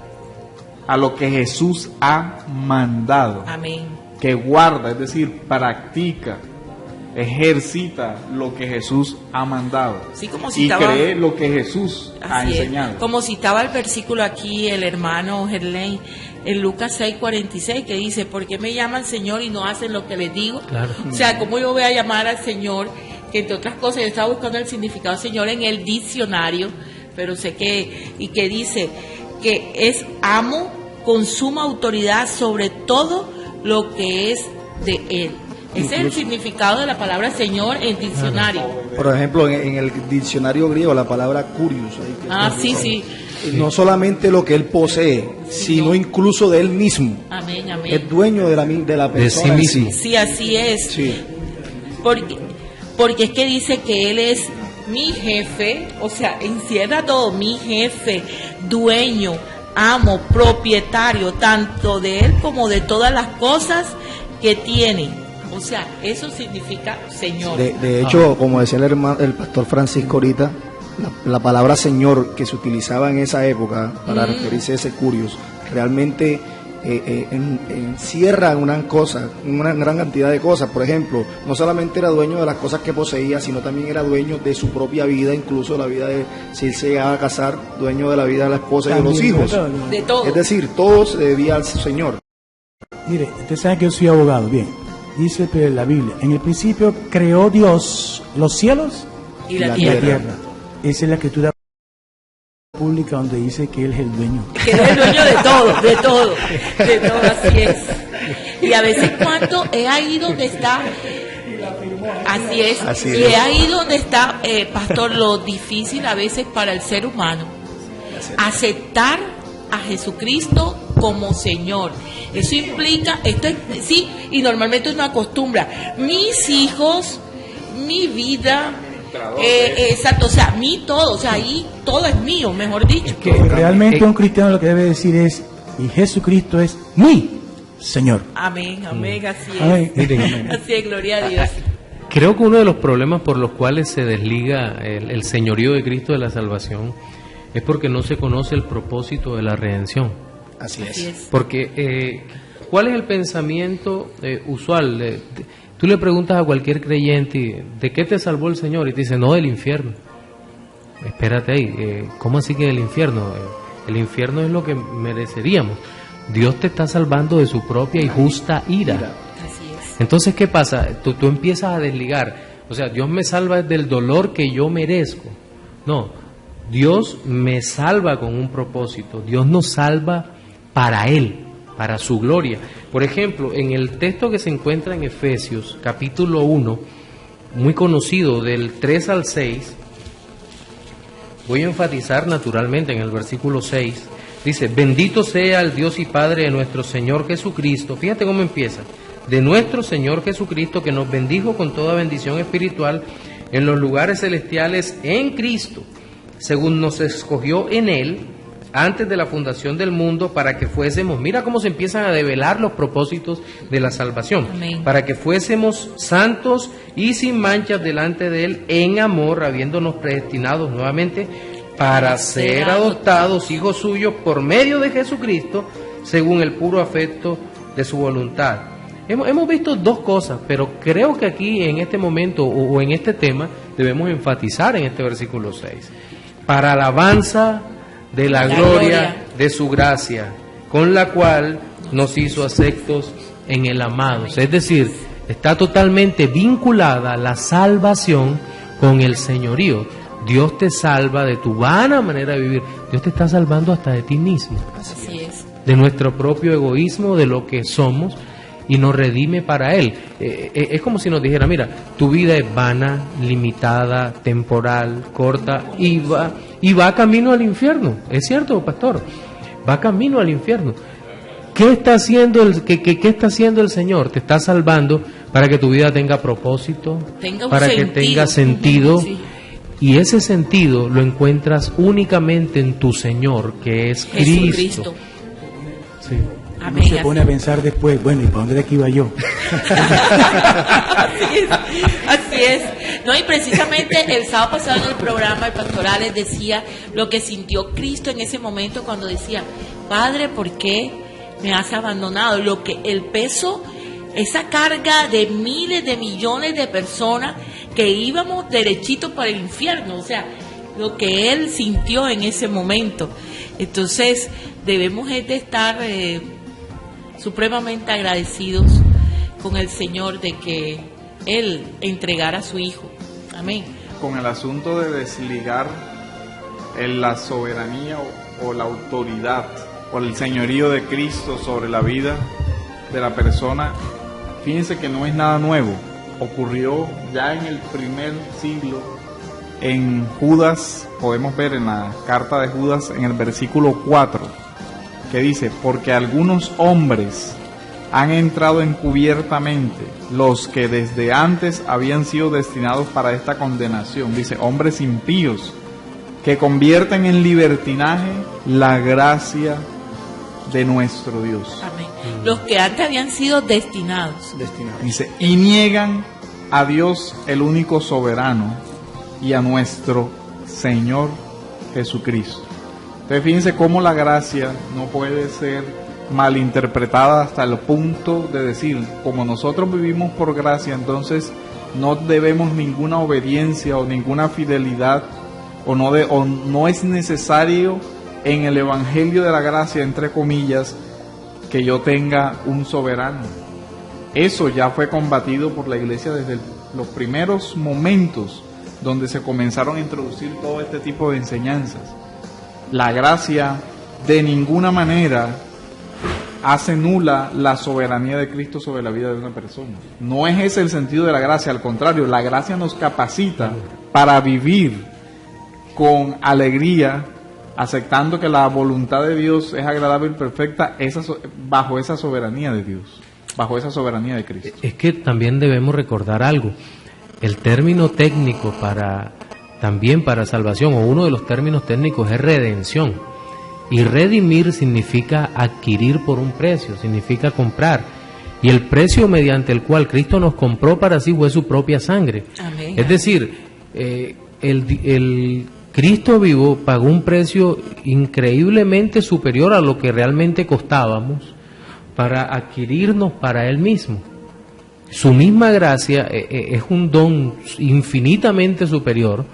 a lo que Jesús ha mandado. Amén. Que guarda, es decir, practica, ejercita lo que Jesús ha mandado. Sí, como y cree lo que Jesús ha enseñado. Como citaba el versículo aquí el hermano Gerlain en Lucas 6:46, que dice, ¿por qué me llaman Señor y no hacen lo que les digo? Claro. O sea, ¿cómo yo voy a llamar al Señor? Que entre otras cosas yo estaba buscando el significado del Señor en el diccionario, pero sé que dice que es amo con suma autoridad sobre todo lo que es de Él. Ese es el significado de la palabra Señor en diccionario. Por ejemplo, en el diccionario griego, la palabra curios. Sí. No solamente lo que Él posee, sino incluso de Él mismo. Amén, amén. Es dueño de la persona. De sí mismo. Sí, así es. Sí. Porque es que dice que Él es mi jefe, o sea, encierra todo, mi jefe, dueño, amo, propietario, tanto de Él como de todas las cosas que tiene. O sea, eso significa Señor. De hecho, como decía el pastor Francisco ahorita, la palabra Señor que se utilizaba en esa época para referirse a ese curios, realmente encierra una gran cantidad de cosas. Por ejemplo, no solamente era dueño de las cosas que poseía, sino también era dueño de su propia vida, incluso la vida de, si él se llegaba a casar, dueño de la vida de la esposa también, y de los hijos. De todo. Es decir, todo se debía al Señor. Mire, usted sabe que yo soy abogado, bien. Dice la Biblia, en el principio creó Dios los cielos y la tierra. Esa es la escritura pública donde dice que Él es el dueño. Que Él es el dueño de todo, así es. Y a veces cuánto es ahí donde está, así es, y es ahí donde está, pastor, lo difícil a veces para el ser humano, aceptar a Jesucristo como Señor. Eso implica, sí, y normalmente uno acostumbra, mis hijos, mi vida, exacto, o sea, mi todo, o sea, ahí todo es mío, mejor dicho. Que realmente un cristiano lo que debe decir es, y Jesucristo es mi Señor. Amén, así es. Amén. Así es, gloria a Dios. Creo que uno de los problemas por los cuales se desliga el señorío de Cristo de la salvación es porque no se conoce el propósito de la redención. Así es. Porque, ¿cuál es el pensamiento usual? Tú le preguntas a cualquier creyente, ¿de qué te salvó el Señor? Y te dice, no, del infierno. Espérate ahí, ¿cómo así que del infierno? El infierno es lo que mereceríamos. Dios te está salvando de su propia y justa ira. Así es. Entonces, ¿qué pasa? Tú empiezas a desligar. O sea, Dios me salva del dolor que yo merezco. No, Dios me salva con un propósito. Dios nos salva para Él, para su gloria. Por ejemplo, en el texto que se encuentra en Efesios, capítulo 1, muy conocido, del 3 al 6, voy a enfatizar naturalmente en el versículo 6, dice, bendito sea el Dios y Padre de nuestro Señor Jesucristo. Fíjate cómo empieza, de nuestro Señor Jesucristo, que nos bendijo con toda bendición espiritual en los lugares celestiales en Cristo, según nos escogió en Él, antes de la fundación del mundo, para que fuésemos, mira cómo se empiezan a develar los propósitos de la salvación. Amén. Para que fuésemos santos y sin manchas delante de Él en amor, habiéndonos predestinados nuevamente para ser adoptados hijos suyos por medio de Jesucristo, según el puro afecto de su voluntad. Hemos visto dos cosas, pero creo que aquí en este momento o en este tema debemos enfatizar en este versículo 6. Para alabanza de la gloria de su gracia, con la cual nos hizo aceptos en el amado. Es decir, está totalmente vinculada la salvación con el señorío. Dios te salva de tu vana manera de vivir. Dios te está salvando hasta de ti mismo. Así es. De nuestro propio egoísmo, de lo que somos, y nos redime para Él. Es como si nos dijera, mira, tu vida es vana, limitada, temporal, corta, y va camino al infierno. ¿Es cierto, pastor? Va camino al infierno. ¿Qué está haciendo qué está haciendo el Señor? Te está salvando para que tu vida tenga propósito, para que tenga sentido. Sí. Y ese sentido lo encuentras únicamente en tu Señor, que es Cristo. Sí. Amén. Uno se pone a pensar después, bueno, ¿y para dónde de aquí iba yo? Así es. No, y precisamente el sábado pasado en el programa el pastoral les decía lo que sintió Cristo en ese momento cuando decía, Padre, ¿por qué me has abandonado? Lo que el peso, esa carga de miles de millones de personas que íbamos derechito para el infierno, o sea, lo que él sintió en ese momento. Entonces debemos de estar supremamente agradecidos con el Señor de que Él entregara a su Hijo. Amén. Con el asunto de desligar la soberanía o la autoridad o el señorío de Cristo sobre la vida de la persona, fíjense que no es nada nuevo. Ocurrió ya en el primer siglo. En Judas, podemos ver en la carta de Judas en el versículo 4, que dice, porque algunos hombres han entrado encubiertamente, los que desde antes habían sido destinados para esta condenación. Dice, hombres impíos, que convierten en libertinaje la gracia de nuestro Dios. Amén. Los que antes habían sido destinados. Dice, y niegan a Dios el único soberano y a nuestro Señor Jesucristo. Entonces fíjense cómo la gracia no puede ser malinterpretada hasta el punto de decir, como nosotros vivimos por gracia, entonces no debemos ninguna obediencia o ninguna fidelidad, o no es necesario en el evangelio de la gracia, entre comillas, que yo tenga un soberano. Eso ya fue combatido por la iglesia desde los primeros momentos donde se comenzaron a introducir todo este tipo de enseñanzas. La gracia de ninguna manera hace nula la soberanía de Cristo sobre la vida de una persona. No es ese el sentido de la gracia, al contrario, la gracia nos capacita para vivir con alegría, aceptando que la voluntad de Dios es agradable y perfecta, bajo esa soberanía de Dios, bajo esa soberanía de Cristo. Es que también debemos recordar algo. El término técnico también para salvación, o uno de los términos técnicos, es redención. Y redimir significa adquirir por un precio, significa comprar. Y el precio mediante el cual Cristo nos compró para sí fue su propia sangre. Amén. Es decir, el Cristo vivo pagó un precio increíblemente superior a lo que realmente costábamos para adquirirnos para Él mismo. Su misma gracia es un don infinitamente superior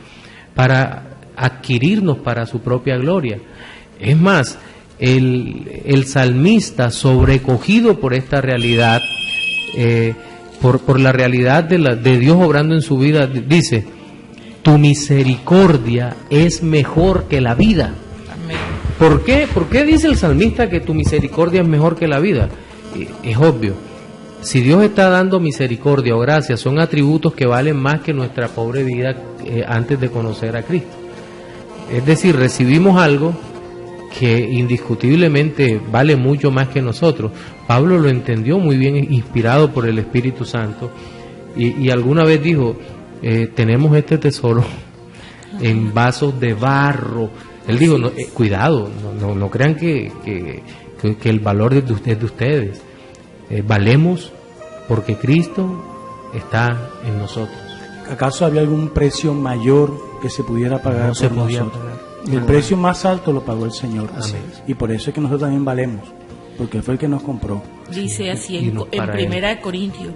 para adquirirnos para su propia gloria. Es más, el salmista, sobrecogido por esta realidad, por la realidad de Dios obrando en su vida, dice, tu misericordia es mejor que la vida. Amén. ¿Por qué? ¿Por qué dice el salmista que tu misericordia es mejor que la vida? Es obvio. Si Dios está dando misericordia o gracia, son atributos que valen más que nuestra pobre vida antes de conocer a Cristo. Es decir, recibimos algo que indiscutiblemente vale mucho más que nosotros. Pablo lo entendió muy bien, inspirado por el Espíritu Santo, y alguna vez dijo, tenemos este tesoro en vasos de barro. Él dijo, cuidado, no crean que el valor es de ustedes. Valemos porque Cristo está en nosotros. ¿Acaso había algún precio mayor que se pudiera pagar? No se podía pagar. El precio más alto lo pagó el Señor. Amén. Y por eso es que nosotros también valemos, porque fue el que nos compró. Dice así en Primera de Corintios: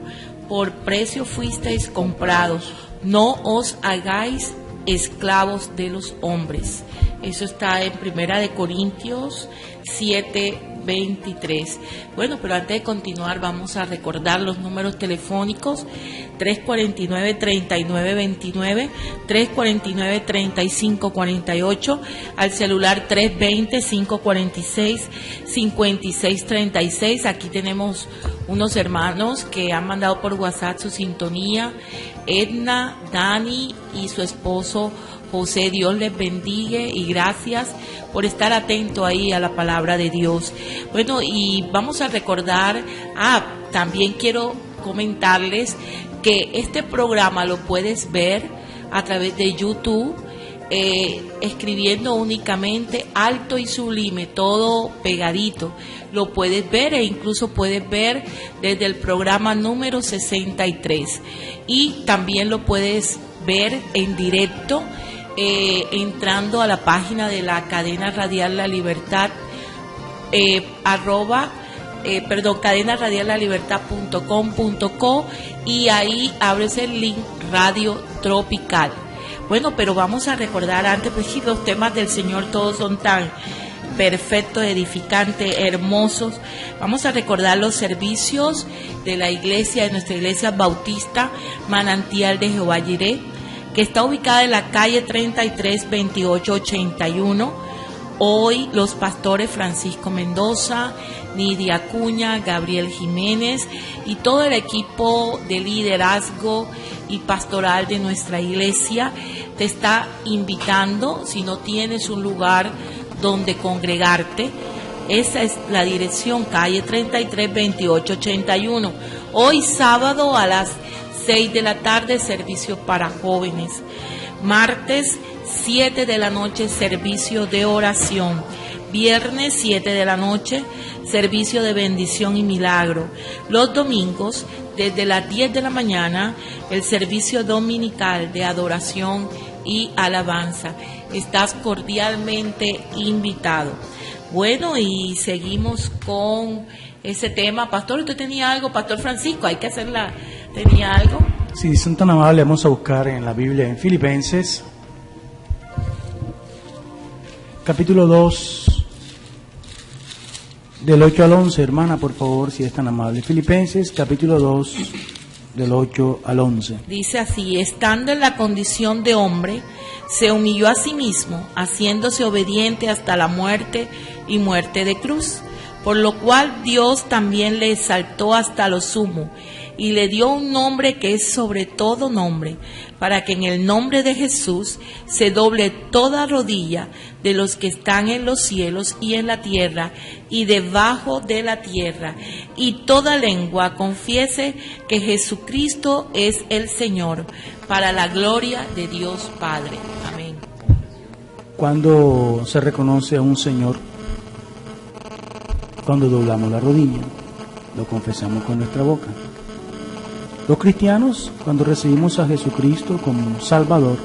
por precio fuisteis comprados, no os hagáis esclavos de los hombres. Eso está en Primera de Corintios 7:23. Bueno, pero antes de continuar vamos a recordar los números telefónicos: 349-3929, 349-3548, al celular 320-546-5636. Aquí tenemos unos hermanos que han mandado por WhatsApp su sintonía: Edna, Dani y su esposo José. Dios les bendiga y gracias por estar atento ahí a la palabra de Dios. Bueno, y vamos a recordar, también quiero comentarles que este programa lo puedes ver a través de YouTube, escribiendo únicamente Alto y Sublime, todo pegadito. Lo puedes ver e incluso puedes ver desde el programa número 63. Y también lo puedes ver en directo entrando a la página de la cadena radial La Libertad, cadenaradiallalibertad.com.co, y ahí abres el link Radio Tropical. Bueno, pero vamos a recordar antes, pues que los temas del Señor todos son tan perfectos, edificantes, hermosos. Vamos a recordar los servicios de la iglesia, de nuestra iglesia bautista Manantial de Jehová Jireh, que está ubicada en la calle 33 28 81. Hoy los pastores Francisco Mendoza, Nidia Acuña, Gabriel Jiménez y todo el equipo de liderazgo y pastoral de nuestra iglesia te está invitando. Si no tienes un lugar donde congregarte, esa es la dirección, calle 33 28 81. Hoy sábado a las 6 de la tarde, servicio para jóvenes. Martes 7 de la noche, servicio de oración. Viernes 7 de la noche, servicio de bendición y milagro. Los domingos, desde las 10 de la mañana, el servicio dominical de adoración y alabanza. Estás cordialmente invitado. Bueno, y seguimos con ese tema. Pastor, ¿usted tenía algo? Pastor Francisco, hay que hacerla. ¿Tenía algo? Si son tan amables, vamos a buscar en la Biblia, en Filipenses, capítulo 2, del 8 al 11, hermana, por favor, si es tan amable. Filipenses, capítulo 2, del 8 al 11. Dice así: estando en la condición de hombre, se humilló a sí mismo, haciéndose obediente hasta la muerte y muerte de cruz, por lo cual Dios también le exaltó hasta lo sumo, y le dio un nombre que es sobre todo nombre, para que en el nombre de Jesús se doble toda rodilla de los que están en los cielos y en la tierra y debajo de la tierra, y toda lengua confiese que Jesucristo es el Señor, para la gloria de Dios Padre. Amén. Cuando se reconoce a un Señor, cuando doblamos la rodilla, lo confesamos con nuestra boca. Los cristianos, cuando recibimos a Jesucristo como Salvador,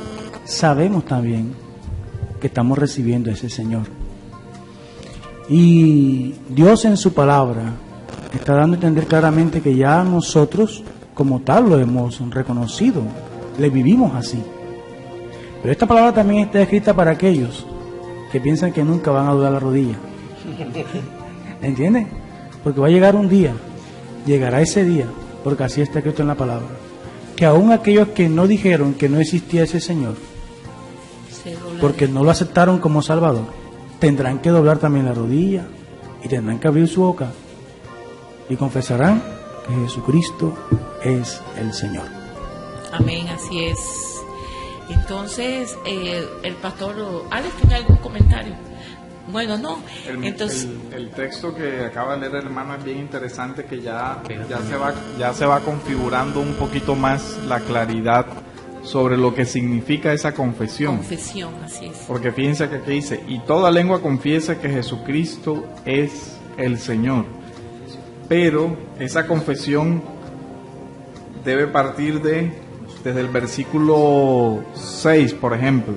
sabemos también que estamos recibiendo a ese Señor. Y Dios en su palabra está dando a entender claramente que ya nosotros como tal lo hemos reconocido, le vivimos así. Pero esta palabra también está escrita para aquellos que piensan que nunca van a doblar la rodilla. ¿Entienden? Porque va a llegar un día, llegará ese día, porque así está escrito en la palabra, que aún aquellos que no dijeron que no existía ese Señor, porque no lo aceptaron como Salvador, tendrán que doblar también la rodilla y tendrán que abrir su boca y confesarán que Jesucristo es el Señor. Amén, así es. Entonces, el pastor Alex, ¿tiene algún comentario? Bueno, no. Entonces, el texto que acaba de leer el hermano es bien interesante, que ya se va configurando un poquito más la claridad sobre lo que significa esa confesión. Confesión, así es. Porque fíjense que aquí dice: y toda lengua confiesa que Jesucristo es el Señor. Pero esa confesión debe partir desde el versículo 6, por ejemplo.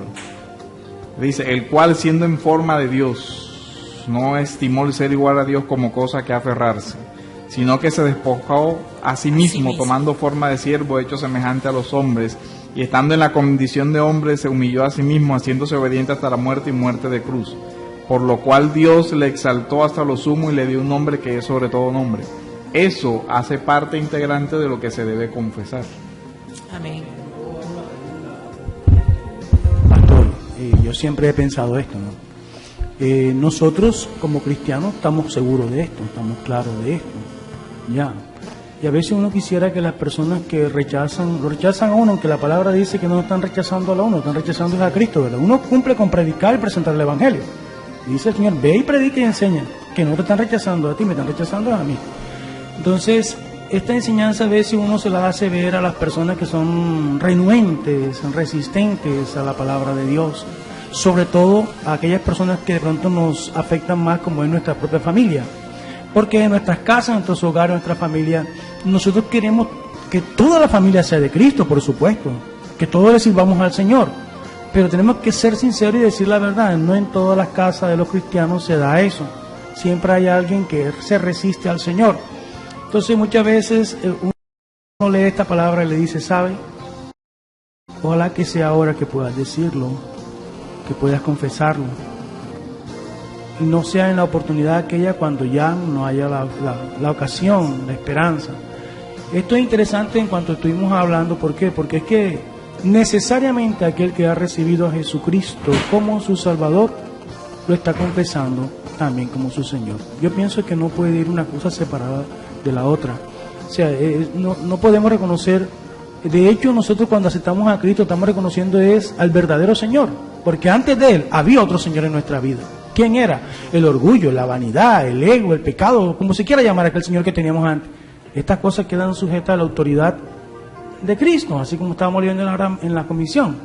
Dice, el cual siendo en forma de Dios, no estimó el ser igual a Dios como cosa que aferrarse, sino que se despojó a sí mismo, tomando forma de siervo, hecho semejante a los hombres, y estando en la condición de hombre, se humilló a sí mismo, haciéndose obediente hasta la muerte y muerte de cruz. Por lo cual Dios le exaltó hasta lo sumo y le dio un nombre que es sobre todo nombre. Eso hace parte integrante de lo que se debe confesar. Amén. Pastor, yo siempre he pensado esto, ¿no? Nosotros como cristianos estamos seguros de esto, estamos claros de esto, ya. Y a veces uno quisiera que las personas que lo rechazan a uno, aunque la palabra dice que no están rechazando a uno, están rechazando a Cristo, ¿verdad? Uno cumple con predicar y presentar el Evangelio. Y dice el Señor, ve y predica y enseña, que no te están rechazando a ti, me están rechazando a mí. Entonces, esta enseñanza a veces uno se la hace ver a las personas que son renuentes, resistentes a la palabra de Dios, sobre todo a aquellas personas que de pronto nos afectan más, como es nuestra propia familia. Porque en nuestras casas, en nuestros hogares, en nuestra familia, nosotros queremos que toda la familia sea de Cristo, por supuesto, que todos le sirvamos al Señor, pero tenemos que ser sinceros y decir la verdad. No en todas las casas de los cristianos se da eso, siempre hay alguien que se resiste al Señor. Entonces muchas veces uno lee esta palabra y le dice, ¿sabe? Ojalá que sea ahora que puedas decirlo, que puedas confesarlo, y no sea en la oportunidad aquella cuando ya no haya la ocasión, la esperanza. Esto es interesante en cuanto estuvimos hablando. ¿Por qué? Porque es que necesariamente aquel que ha recibido a Jesucristo como su Salvador lo está confesando también como su Señor. Yo pienso que no puede ir una cosa separada de la otra. O sea, no podemos reconocer. De hecho, nosotros cuando aceptamos a Cristo estamos reconociendo al verdadero Señor, porque antes de Él había otro Señor en nuestra vida. ¿Quién era? El orgullo, la vanidad, el ego, el pecado, como se quiera llamar aquel Señor que teníamos antes. Estas cosas quedan sujetas a la autoridad de Cristo, así como estábamos leyendo en la comisión,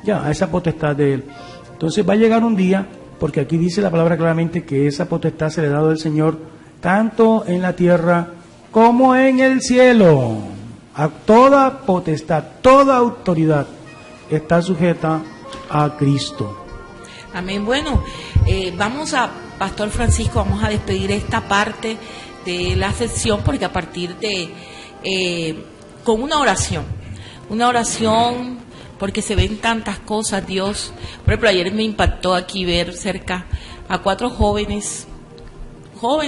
ya, a esa potestad de Él. Entonces va a llegar un día, porque aquí dice la palabra claramente que esa potestad se le ha dado al Señor, tanto en la tierra como en el cielo. A toda potestad, toda autoridad está sujeta a Cristo. Amén. Bueno, Pastor Francisco, vamos a despedir esta parte de la sesión, porque a partir de, con una oración, porque se ven tantas cosas, Dios. Por ejemplo, ayer me impactó aquí ver cerca a 4 jóvenes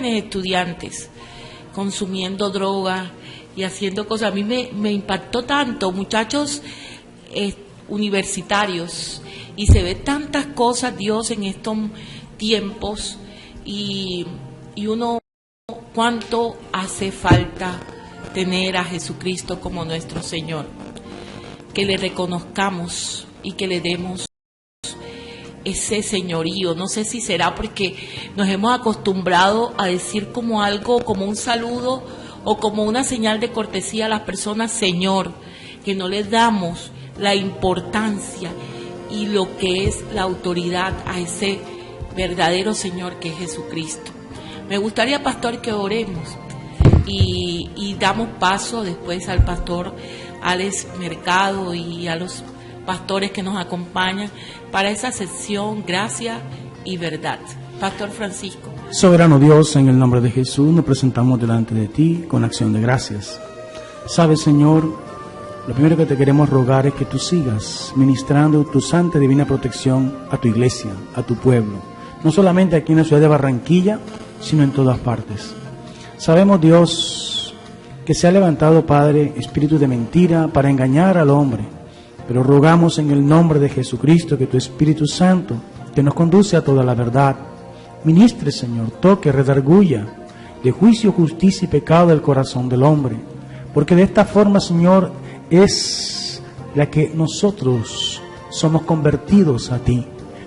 estudiantes, consumiendo droga y haciendo cosas. A mí me impactó tanto, muchachos universitarios, y se ve tantas cosas, Dios, en estos tiempos, y uno, cuánto hace falta tener a Jesucristo como nuestro Señor, que le reconozcamos y que le demos ese señorío. No sé si será porque nos hemos acostumbrado a decir como algo, como un saludo o como una señal de cortesía a las personas, Señor, que no le damos la importancia y lo que es la autoridad a ese verdadero Señor que es Jesucristo. Me gustaría, pastor, que oremos y damos paso después al pastor Alex Mercado y a los pastores que nos acompañan para esa sesión Gracia y Verdad. Pastor Francisco. Soberano Dios, en el nombre de Jesús nos presentamos delante de ti con acción de gracias. Sabes, Señor, lo primero que te queremos rogar es que tú sigas ministrando tu santa y divina protección a tu iglesia, a tu pueblo, no solamente aquí en la ciudad de Barranquilla, sino en todas partes. Sabemos, Dios, que se ha levantado, Padre, espíritu de mentira para engañar al hombre, pero rogamos en el nombre de Jesucristo que tu Espíritu Santo, que nos conduce a toda la verdad, ministre, Señor, toque, redarguya de juicio, justicia y pecado del corazón del hombre, porque de esta forma, Señor, es la que nosotros somos convertidos a ti.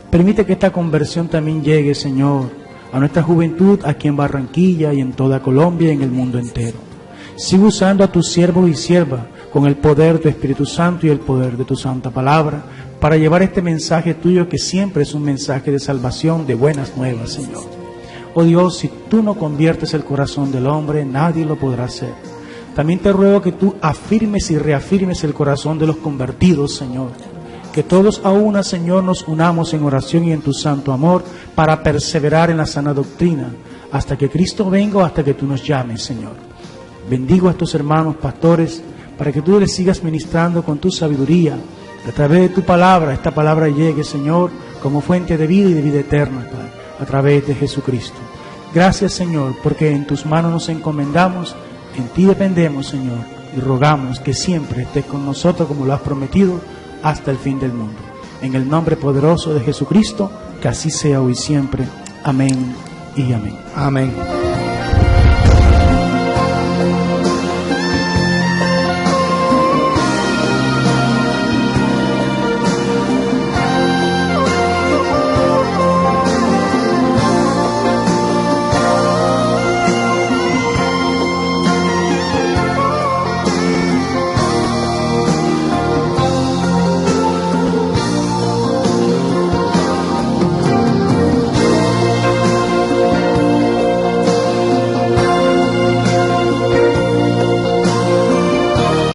Permite que esta conversión también llegue, Señor, a nuestra juventud aquí en Barranquilla y en toda Colombia y en el mundo entero. Sigue usando a tus siervos y siervas con el poder de tu Espíritu Santo y el poder de tu santa palabra para llevar este mensaje tuyo, que siempre es un mensaje de salvación, de buenas nuevas, Señor. Oh Dios, si tú no conviertes el corazón del hombre, nadie lo podrá hacer. También te ruego que tú afirmes y reafirmes el corazón de los convertidos, Señor. que todos a una, Señor, nos unamos en oración y en tu santo amor para perseverar en la sana doctrina, hasta que Cristo venga o hasta que tú nos llames, Señor. Bendigo a estos hermanos pastores para que tú les sigas ministrando con tu sabiduría. A través de tu palabra, esta palabra llegue, Señor, como fuente de vida y de vida eterna, Padre, a través de Jesucristo. Gracias, Señor, porque en tus manos nos encomendamos, en ti dependemos, Señor, y rogamos que siempre estés con nosotros como lo has prometido hasta el fin del mundo. En el nombre poderoso de Jesucristo, que así sea hoy y siempre. Amén y amén. Amén.